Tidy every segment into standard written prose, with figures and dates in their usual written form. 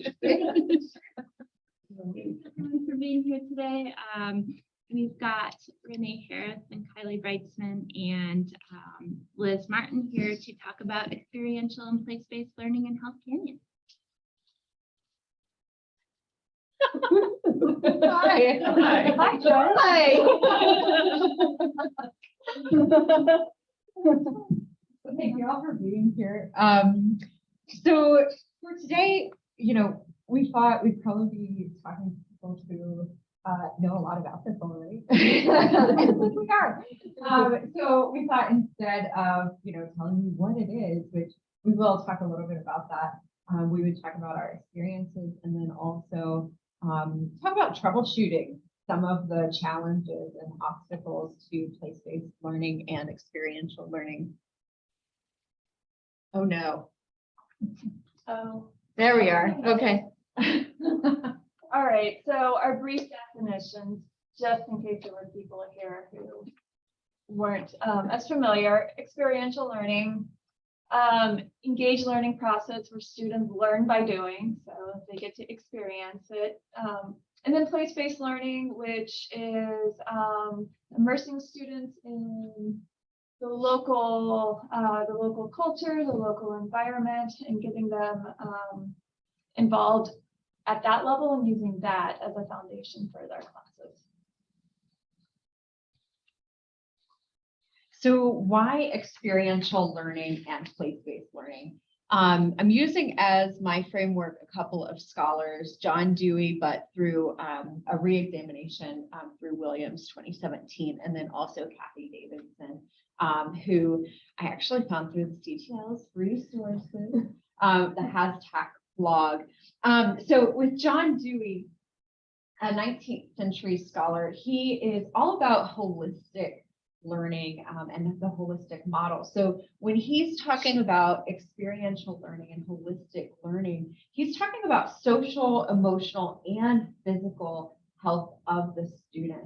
everyone for being here today. We've got Renee Harris and Kylee Britzman and Liz Martin here to talk about experiential and place-based learning in Health Canyon. Hi. Hi. Thank you all for being here. So for today, we thought we'd probably be talking to people who know a lot about this already. We are. So we thought instead of telling you what it is, which we will talk a little bit about that, we would talk about our experiences and then also talk about troubleshooting some of the challenges and obstacles to place-based learning and experiential learning. Oh no. Oh, There we are. Okay. all right. So our brief definitions, just in case there were people here who weren't as familiar. Experiential learning, engaged learning process where students learn by doing, so they get to experience it. And then place-based learning, which is immersing students in the local culture, the local environment, and getting them involved at that level and using that as a foundation for their classes. So why experiential learning and place-based learning? I'm using as my framework a couple of scholars, John Dewey, but through a re-examination through Williams 2017, and then also Kylee Davidson, who I actually found through the CTL's resources, the HasTech blog. So with John Dewey, a 19th century scholar, he is all about holistic learning and the holistic model. So when he's talking about experiential learning and holistic learning, he's talking about social, emotional, and physical health of the student.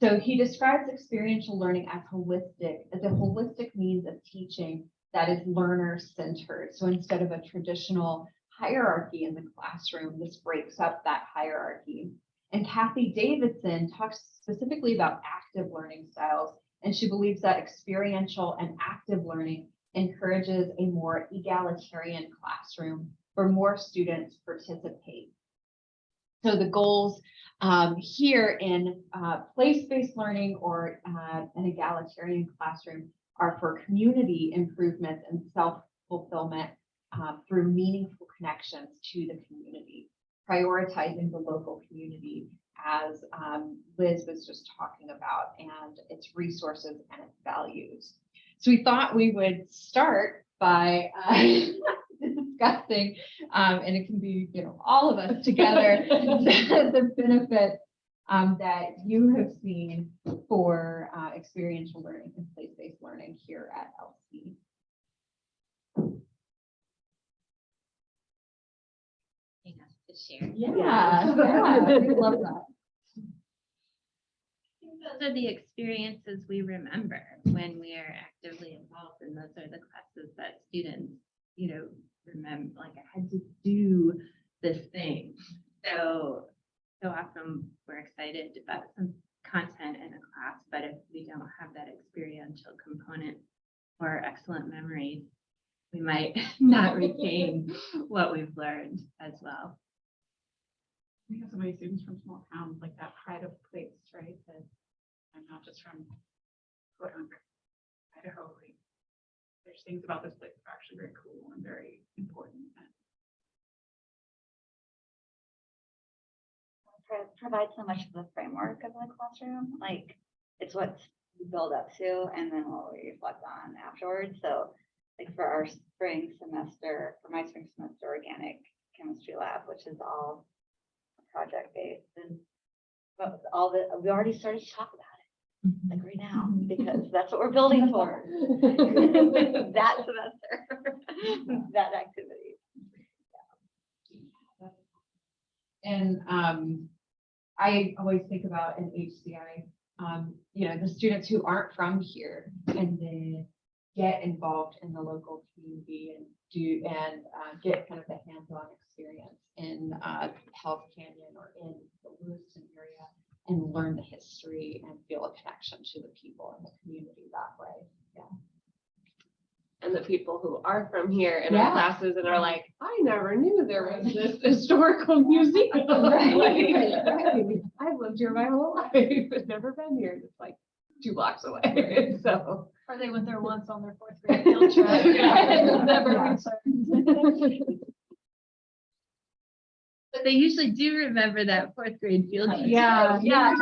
So he describes experiential learning as a holistic means of teaching that is learner-centered. So instead of a traditional hierarchy in the classroom, this breaks up that hierarchy. And Kylee Davidson talks specifically about active learning styles, and she believes that experiential and active learning encourages a more egalitarian classroom where more students participate. So the goals here in place-based learning or an egalitarian classroom are for community improvements and self-fulfillment through meaningful connections to the community, prioritizing the local community as Liz was just talking about, and its resources and its values. So we thought we would start by discussing, and it can be all of us together, the benefits that you have seen for experiential learning and place-based learning here at LC. Share. Yeah, we love that. Those are the experiences we remember when we are actively involved, and those are the classes that students, remember. Like, I had to do this thing. So often we're excited about some content in a class, but if we don't have that experiential component or excellent memories, we might not retain what we've learned as well. We have so many students from small towns, like that pride of place, right? That I'm not just from Idaho. Like, there's things about this place that are actually very cool and very important. Provide so much of the framework of the classroom. Like, it's what you build up to and then what we reflect on afterwards. So like for our spring semester, for my spring semester organic chemistry lab, which is all project based, and all the we already started to talk about it like right now, because that's what we're building for. That semester, that activity. And I always think about an HCI, the students who aren't from here, and then get involved in the local community and get kind of the hands-on experience in Hell's Canyon or in the Lewiston area and learn the history and feel a connection to the people in the community that way. Yeah. And the people who are from here in Yeah. our classes and are like, I never knew there was this historical museum. Right. I've lived here my whole life, but never been here. It's like 2 blocks away. So Or they went there once on their 4th grade field trip. and never Yeah. returned. But they usually do remember that 4th grade field trip. yeah. Yeah.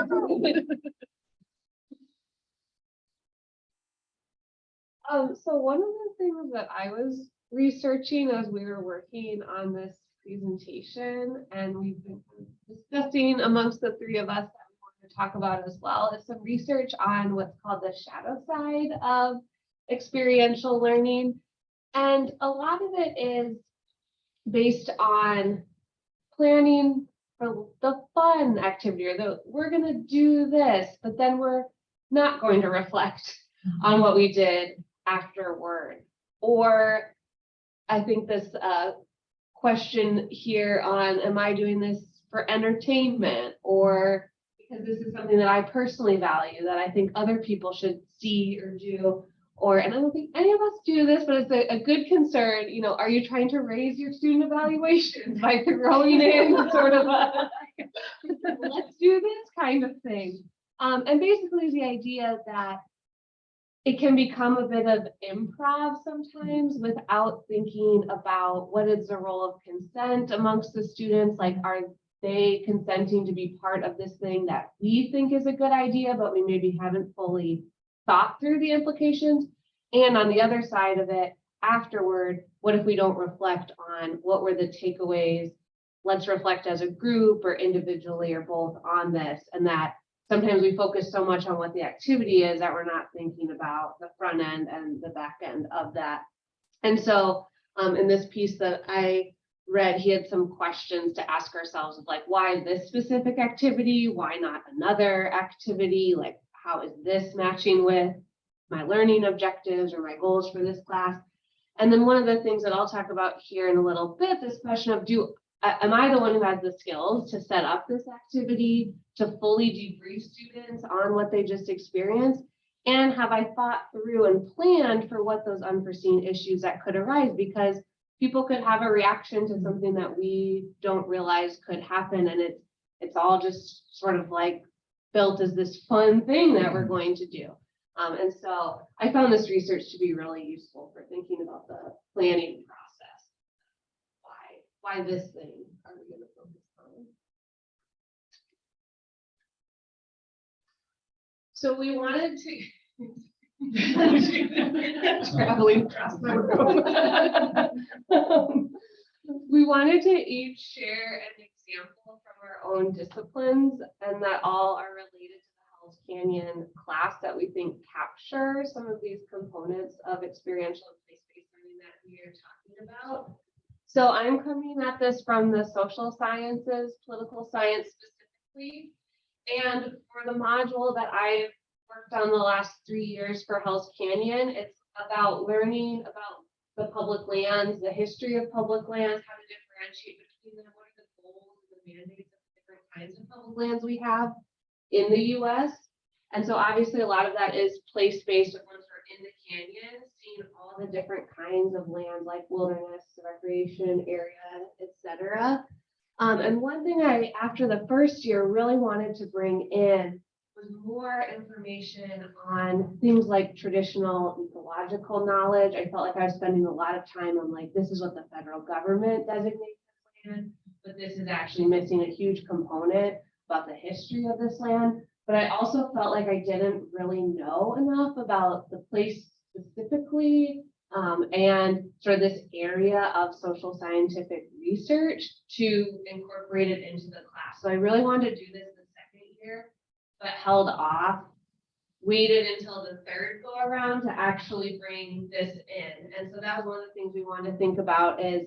So one of the things that I was researching as we were working on this presentation, and we've been discussing amongst the 3 of us that we want to talk about as well, is some research on what's called the shadow side of experiential learning. And a lot of it is based on planning for the fun activity, or we're going to do this, but then we're not going to reflect on what we did afterward. Or I think this question here on, am I doing this for entertainment, or because this is something that I personally value, that I think other people should see or do, or, and I don't think any of us do this, but it's a good concern, are you trying to raise your student evaluations by throwing in sort of a, let's do this kind of thing. And basically the idea that it can become a bit of improv sometimes without thinking about what is the role of consent amongst the students. Like, are they consenting to be part of this thing that we think is a good idea, but we maybe haven't fully thought through the implications? And on the other side of it, afterward, what if we don't reflect on what were the takeaways? Let's reflect as a group or individually or both on this, and that sometimes we focus so much on what the activity is that we're not thinking about the front end and the back end of that. And so in this piece that I read, he had some questions to ask ourselves, like, why this specific activity? Why not another activity? Like, how is this matching with my learning objectives or my goals for this class? And then one of the things that I'll talk about here in a little bit, this question of, am I the one who has the skills to set up this activity, to fully debrief students on what they just experienced? And have I thought through and planned for what those unforeseen issues that could arise? Because people could have a reaction to something that we don't realize could happen. And it's all just sort of like built as this fun thing that we're going to do. And so I found this research to be really useful for thinking about the planning process. Why this thing are we going to focus on? So we wanted to traveling across the room. We wanted to each share an example from our own disciplines, and that all are related to the Hell's Canyon class that we think capture some of these components of experiential and place-based learning that we are talking about. So I'm coming at this from the social sciences, political science specifically. And for the module that I've worked on the last 3 years for Hell's Canyon, it's about learning about the public lands, the history of public lands, how to differentiate between them, what are the goals and the mandates of the different kinds of public lands we have in the US. And so obviously a lot of that is place-based. Once we're in the canyon, seeing all the different kinds of lands like wilderness, recreation area, etc. And one thing I, after the first year, really wanted to bring in was more information on things like traditional ecological knowledge. I felt like I was spending a lot of time on, like, this is what the federal government designates as land, but this is actually missing a huge component about the history of this land. But I also felt like I didn't really know enough about the place specifically, and sort of this area of social scientific research to incorporate it into the class. So I really wanted to do this the second year, but held off, waited until the third go around to actually bring this in. And so that was one of the things we wanted to think about, is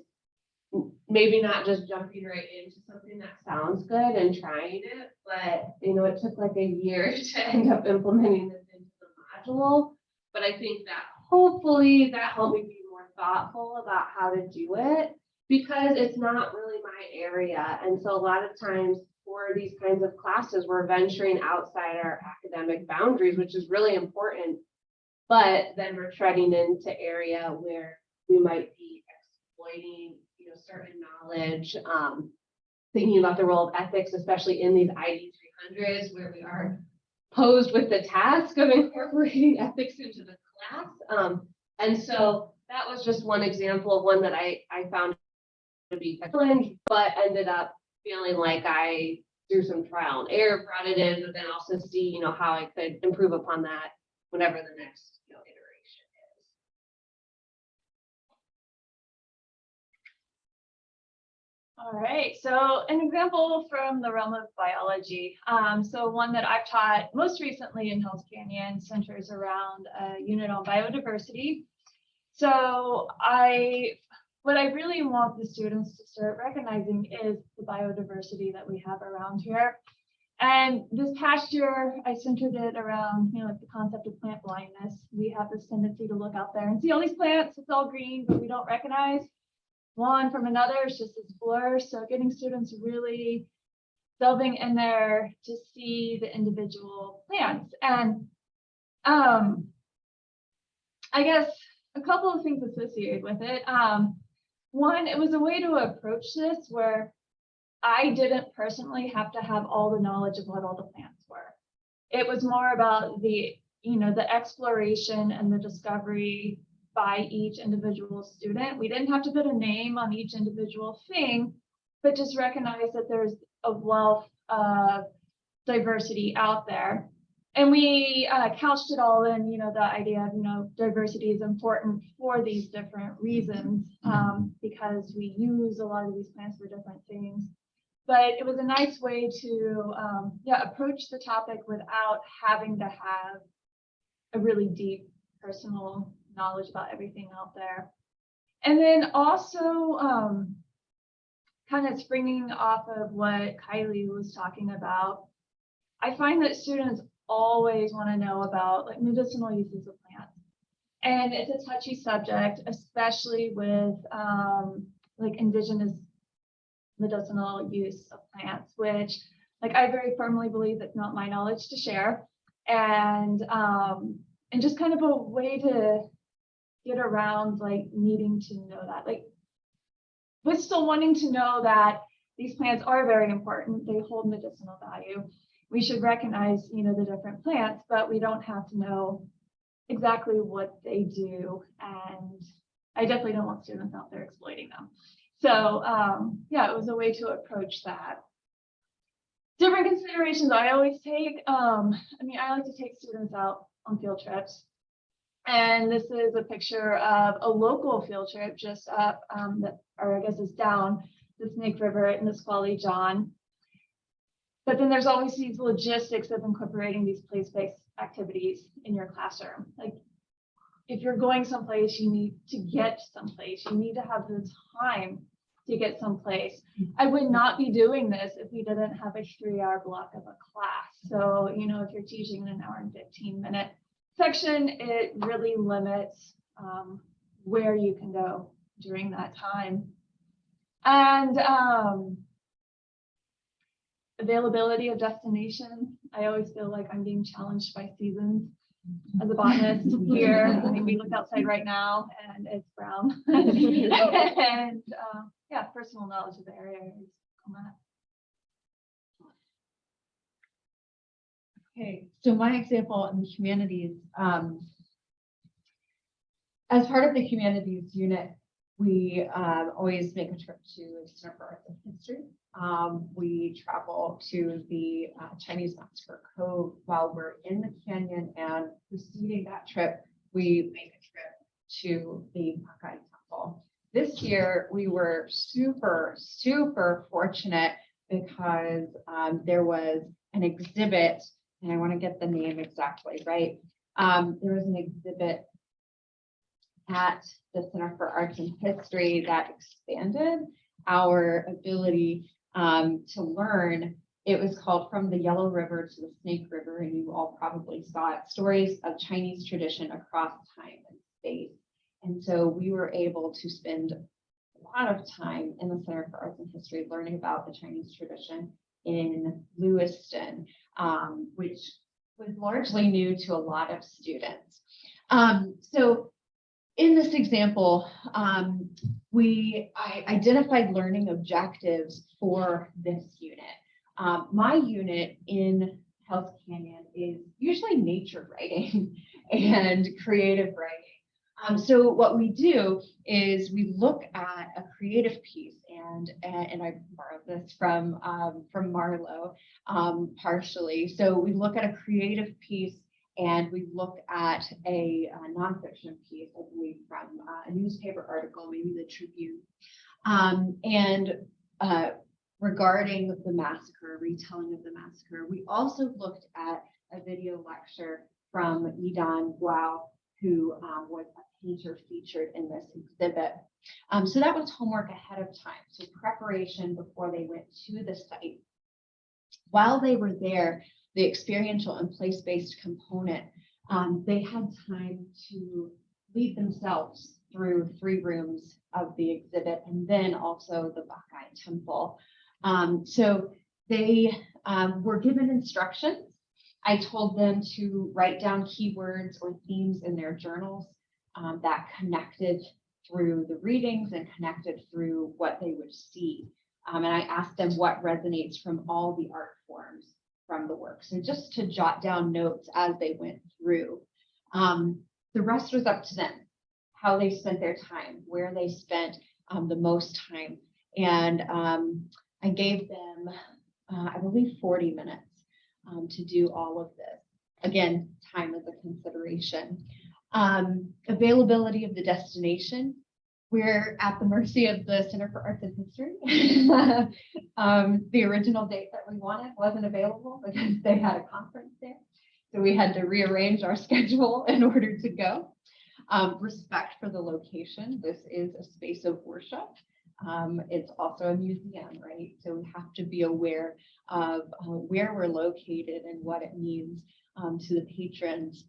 maybe not just jumping right into something that sounds good and trying it, but it took like a year to end up implementing this into the module. But I think that hopefully that helped me be more thoughtful about how to do it, because it's not really my area. And so a lot of times for these kinds of classes, we're venturing outside our academic boundaries, which is really important. But then we're treading into area where we might be exploiting, certain knowledge, thinking about the role of ethics, especially in these ID 300s, where we are posed with the task of incorporating ethics into the class. And so that was just one example of one that I found to be a challenge, but ended up feeling like I, through some trial and error, brought it in, but then also see, how I could improve upon that whenever the next, iteration is. All right, so an example from the realm of biology. So one that I've taught most recently in Hills Canyon centers around a unit on biodiversity. So what I really want the students to start recognizing is the biodiversity that we have around here. And this past year, I centered it around, like the concept of plant blindness. We have this tendency to look out there and see all these plants, it's all green, but we don't recognize one from another. It's just this blur. So getting students really delving in there to see the individual plants. And I guess a couple of things associated with it. One, it was a way to approach this where I didn't personally have to have all the knowledge of what all the plants were. It was more about the exploration and the discovery by each individual student. We didn't have to put a name on each individual thing, but just recognize that there's a wealth of diversity out there. And we couched it all in, the idea of, diversity is important for these different reasons, because we use a lot of these plants for different things. But it was a nice way to approach the topic without having to have a really deep personal knowledge about everything out there. And then also kind of springing off of what Kylee was talking about, I find that students always want to know about like medicinal uses of plants. And it's a touchy subject, especially with like indigenous medicinal use of plants, which like I very firmly believe it's not my knowledge to share. And just kind of a way to get around like needing to know that, like, but still wanting to know that these plants are very important. They hold medicinal value. We should recognize, the different plants, but we don't have to know exactly what they do. And I definitely don't want students out there exploiting them. So it was a way to approach that. Different considerations I always take. I like to take students out on field trips. And this is a picture of a local field trip just up, or I guess it's down the Snake River in Nisqually John. But then there's always these logistics of incorporating these place-based activities in your classroom. Like if you're going someplace, you need to get someplace. You need to have the time to get someplace. I would not be doing this if we didn't have a 3-hour block of a class. So, if you're teaching in an hour and 15-minute section, it really limits where you can go during that time. And availability of destination. I always feel like I'm being challenged by seasons as a botanist here. We look outside right now and it's brown. And personal knowledge of the area is common. Okay, so my example in the humanities, as part of the humanities unit, we always make a trip to Center for Arts and History. We travel to the Chinese Massacre Cove while we're in the canyon, and preceding that trip, we make a trip to the Makai Temple. This year, we were super, super fortunate because there was an exhibit, and I want to get the name exactly right. There was an exhibit at the Center for Arts and History that expanded our ability to learn. It was called From the Yellow River to the Snake River, and you all probably saw it, Stories of Chinese Tradition Across Time and space. And so we were able to spend a lot of time in the Center for Arts and History learning about the Chinese tradition in Lewiston, which was largely new to a lot of students. So in this example, I identified learning objectives for this unit. My unit in Hell's Canyon is usually nature writing and creative writing. So what we do is we look at a creative piece, and I borrowed this from Marlo partially. So we look at a creative piece, and we look at a nonfiction piece, I believe, from a newspaper article, maybe the Tribune, regarding the massacre, retelling of the massacre. We also looked at a video lecture from Yidan Guo, who was a painter featured in this exhibit. So that was homework ahead of time, so preparation before they went to the site. While they were there, the experiential and place-based component, they had time to lead themselves through 3 rooms of the exhibit, and then also the Bakai Temple. So they were given instructions. I told them to write down keywords or themes in their journals that connected through the readings and connected through what they would see. And I asked them what resonates from all the art forms from the work. So just to jot down notes as they went through. The rest was up to them, how they spent their time, where they spent the most time. And I gave them, I believe, 40 minutes to do all of this. Again, time is a consideration. Availability of the destination. We're at the mercy of the Center for Arts and History. The original date that we wanted wasn't available because they had a conference there. So we had to rearrange our schedule in order to go. Respect for the location. This is a space of worship. It's also a museum, right? So we have to be aware of where we're located and what it means to the patrons.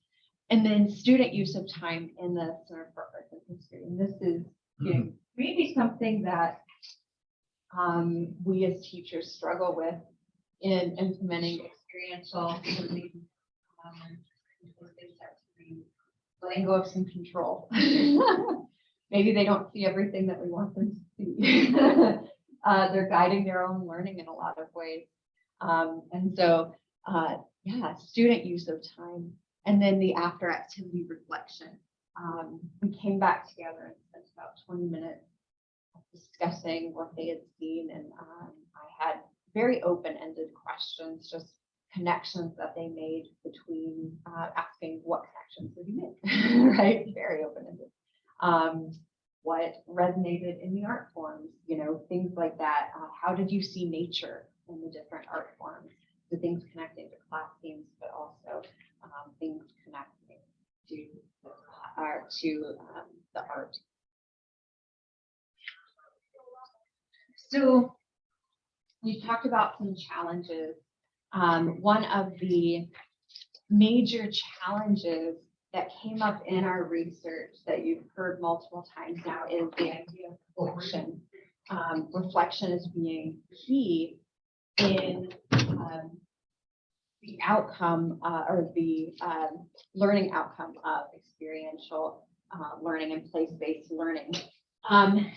And then student use of time in the Center for Arts and History. And this is maybe something that we as teachers struggle with in implementing experiential learning. Letting go of some control. Maybe they don't see everything that we want them to see. They're guiding their own learning in a lot of ways. And so, yeah, student use of time. And then the after activity reflection. We came back together and spent about 20 minutes discussing what they had seen. And I had very open-ended questions, just connections that they made between asking what connections did you make, right? Very open-ended. What resonated in the art forms, things like that. How did you see nature in the different art forms? The things connecting to class themes, but also things connecting to the art. So we talked about some challenges. One of the major challenges that came up in our research that you've heard multiple times now is the idea of reflection. Reflection as being key in the outcome or the learning outcome of experiential learning and place-based learning.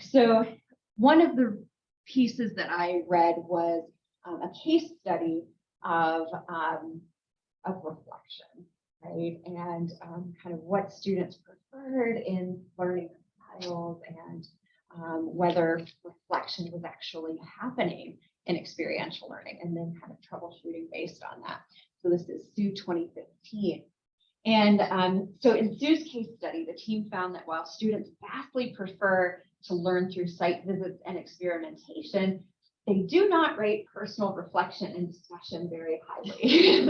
So one of the pieces that I read was a case study of reflection, right? And kind of what students preferred in learning styles and whether reflection was actually happening in experiential learning, and then kind of troubleshooting based on that. So this is Sue 2015. And so in Sue's case study, the team found that while students vastly prefer to learn through site visits and experimentation, they do not rate personal reflection and discussion very highly.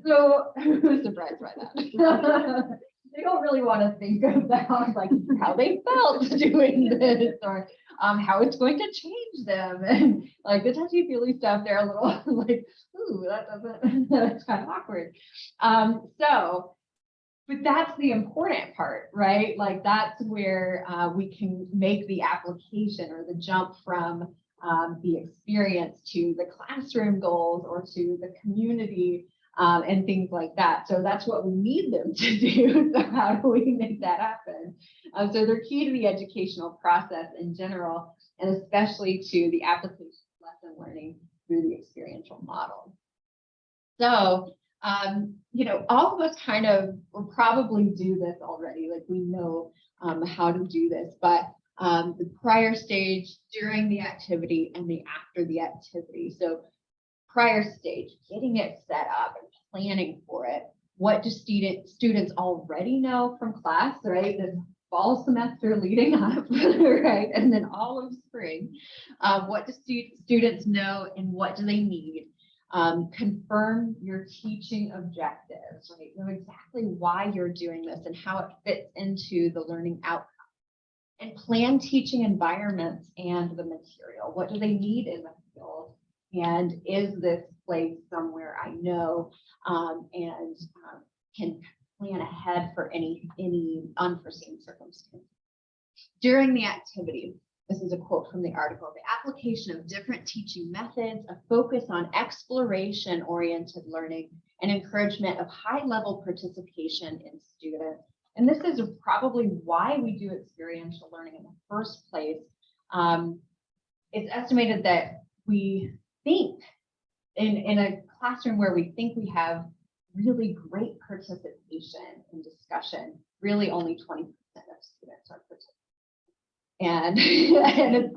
So who's surprised by that? They don't really want to think about like how they felt doing this or how it's going to change them, and like the touchy-feely stuff. They're a little like, ooh, that doesn't. That's kind of awkward. So But that's the important part, right? Like that's where we can make the application or the jump from the experience to the classroom goals or to the community and things like that. So that's what we need them to do. So how do we make that happen? So they're key to the educational process in general, and especially to the application of lesson learning through the experiential model. So, you know, all of us kind of will probably do this already, like we know how to do this, but the prior stage, during the activity, and the after the activity. So prior stage, getting it set up and planning for it. What do students already know from class, right? This fall semester leading up, right? And then all of spring. What do students know and what do they need? Confirm your teaching objectives, right? Know exactly why you're doing this and how it fits into the learning outcome. And plan teaching environments and the material. What do they need in the field? And is this place somewhere I know and can plan ahead for any unforeseen circumstances? During the activity, this is a quote from the article, the application of different teaching methods, a focus on exploration-oriented learning, and encouragement of high-level participation in students. And this is probably why we do experiential learning in the first place. It's estimated that we think in a classroom where we think we have really great participation and discussion, really only 20% of students are participating. And it's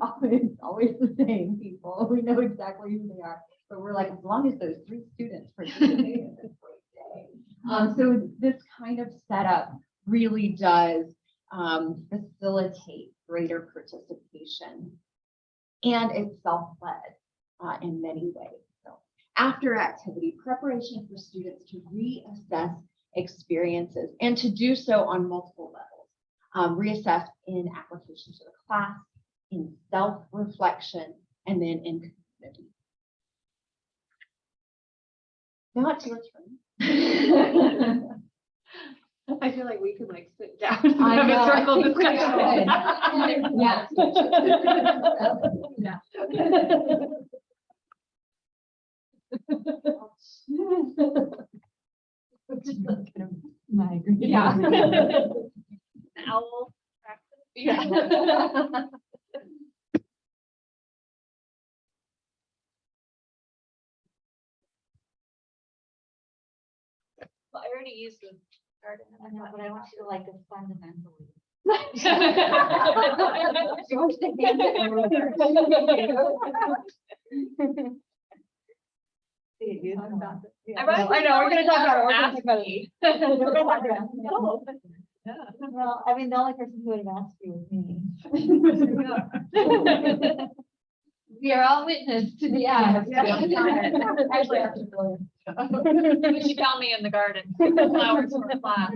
always the same people. We know exactly who they are, but we're like, as long as those 3 students participate in this great day. So this kind of setup really does facilitate greater participation, and it's self-led in many ways. So after activity, preparation for students to reassess experiences and to do so on multiple levels. Reassess in application to the class, in self-reflection, and then in community. Now it's your turn. I feel like we could like sit down and I have know, a I circle think we discussion. Yeah. Yeah. Owl practice. Yeah. Well, I already used the garden. I know, but I want you to like this fundamentally. I know, we're gonna talk about it. Well, I mean, the only person who would have asked you was me. We are all witness to the act. Actually, She found me in the garden. Flowers were flat.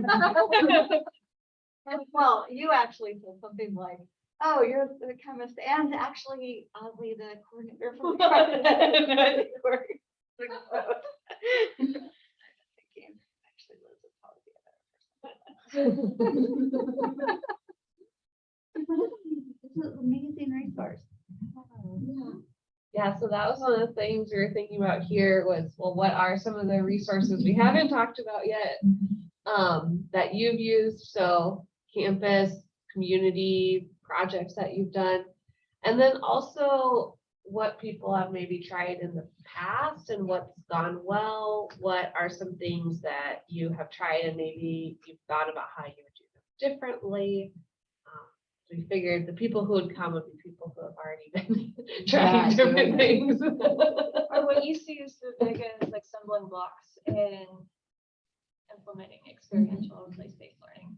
well, you actually said something like, oh, you're the chemist and actually oddly the coordinator for the work. Thinking, actually, Liz would probably be a better person. It's an amazing resource. Yeah, so that was one of the things we were thinking about here was, well, what are some of the resources we haven't talked about yet that you've used? So campus, community projects that you've done, and then also what people have maybe tried in the past and what's gone well. What are some things that you have tried and maybe you've thought about how you would do them differently? We figured the people who would come would be people who have already been trying different things. Or what you see is the biggest like stumbling blocks in implementing experiential and place-based learning.